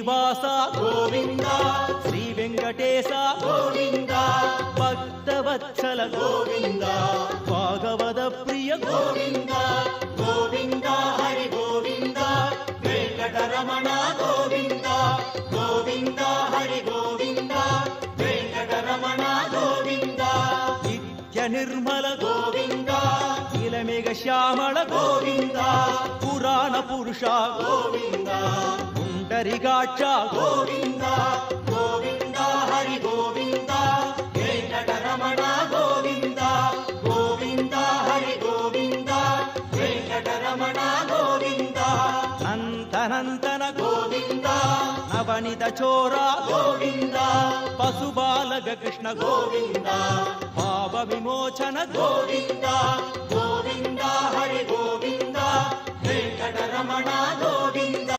శ్రీనివాస గోవింద శ్రీ వెంకటేశ గోవింద భక్తవత్సల గోవింద భాగవత ప్రియ గోవింద గోవింద హరి గోవింద వెంకటరమణ గోవింద గోవింద హరి గోవింద వెంకటరమణ గోవింద నిత్య నిర్మల గోవింద నీలమేఘ శ్యామళ గోవింద పురాణ పురుష గోవింద పుండరికాక్ష గోవింద గోవింద హరి గోవింద వెంకటరమణ గోవింద గోవింద హరి గోవింద వెంకటరమణ గోవింద నందనందన గోవింద నవనిత చోర గోవింద పశుబాలక కృష్ణ గోవింద పాప విమోచన గోవింద గోవింద హరి గోవింద వెంకటరమణ గోవింద